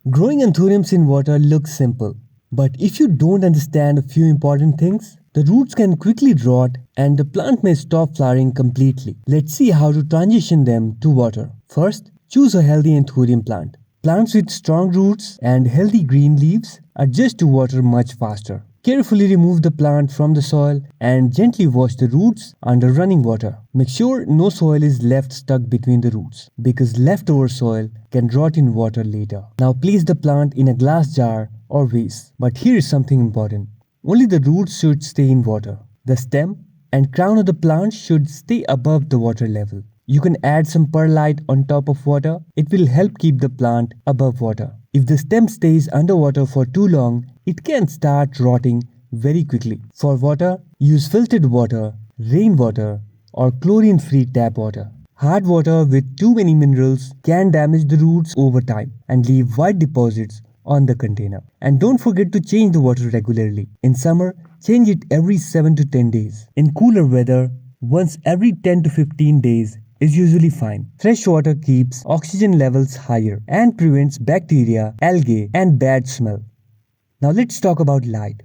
Growing anthuriums in water looks simple, but if you don't understand a few important things, the roots can quickly rot and the plant may stop flowering completely. Let's see how to transition them to water. First, choose a healthy anthurium plant. Plants with strong roots and healthy green leaves adjust to water much faster. Carefully remove the plant from the soil and gently wash the roots under running water. Make sure no soil is left stuck between the roots because leftover soil can rot in water later. Now place the plant in a glass jar or vase. But here is something important. Only the roots should stay in water. The stem and crown of the plant should stay above the water level. You can add some perlite on top of water. It will help keep the plant above water. If the stem stays underwater for too long, it can start rotting very quickly. For water, use filtered water, rainwater, or chlorine-free tap water. Hard water with too many minerals can damage the roots over time and leave white deposits on the container. And don't forget to change the water regularly. In summer, change it every 7 to 10 days. In cooler weather, once every 10 to 15 days is usually fine. Fresh water keeps oxygen levels higher and prevents bacteria, algae, and bad smell. Now let's talk about light,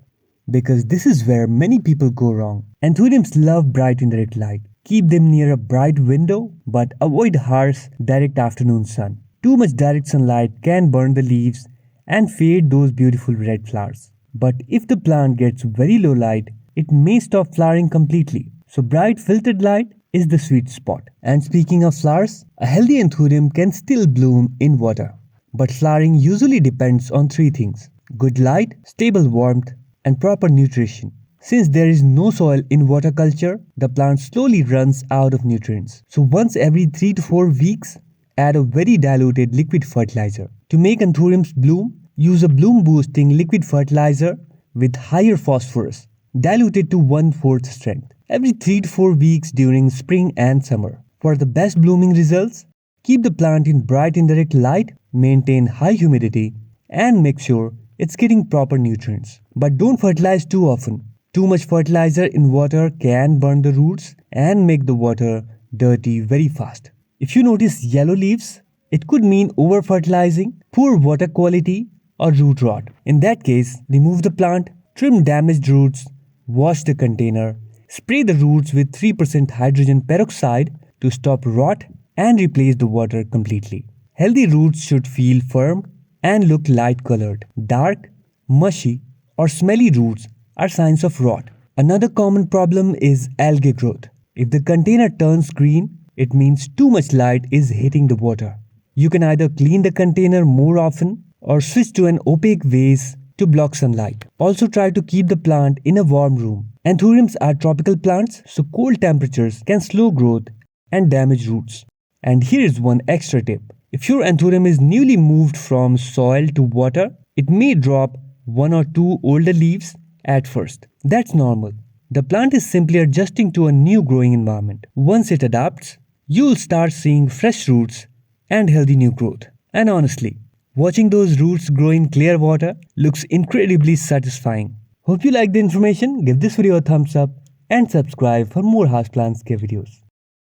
because this is where many people go wrong. Anthuriums love bright indirect light. Keep them near a bright window, but avoid harsh direct afternoon sun. Too much direct sunlight can burn the leaves and fade those beautiful red flowers. But if the plant gets very low light, it may stop flowering completely. So bright filtered light is the sweet spot. And speaking of flowers, a healthy anthurium can still bloom in water. But flowering usually depends on three things: good light, stable warmth, and proper nutrition. Since there is no soil in water culture, the plant slowly runs out of nutrients. So once every 3 to 4 weeks, add a very diluted liquid fertilizer. To make anthuriums bloom, use a bloom boosting liquid fertilizer with higher phosphorus, diluted to 1/4 strength, every 3 to 4 weeks during spring and summer. For the best blooming results, keep the plant in bright indirect light, maintain high humidity, and make sure it's getting proper nutrients. But don't fertilize too often. Too much fertilizer in water can burn the roots and make the water dirty very fast. If you notice yellow leaves, it could mean over-fertilizing, poor water quality, or root rot. In that case, remove the plant, trim damaged roots, wash the container, spray the roots with 3% hydrogen peroxide to stop rot, and replace the water completely. Healthy roots should feel firm and look light colored. Dark, mushy, or smelly roots are signs of rot. Another common problem is algae growth. If the container turns green, it means too much light is hitting the water. You can either clean the container more often or switch to an opaque vase to block sunlight. Also try to keep the plant in a warm room. Anthuriums are tropical plants, so cold temperatures can slow growth and damage roots. And here is one extra tip. If your anthurium is newly moved from soil to water, it may drop 1 or 2 older leaves at first. That's normal. The plant is simply adjusting to a new growing environment. Once it adapts, you'll start seeing fresh roots and healthy new growth. And honestly, watching those roots grow in clear water looks incredibly satisfying. Hope you liked the information. Give this video a thumbs up and subscribe for more houseplants care videos.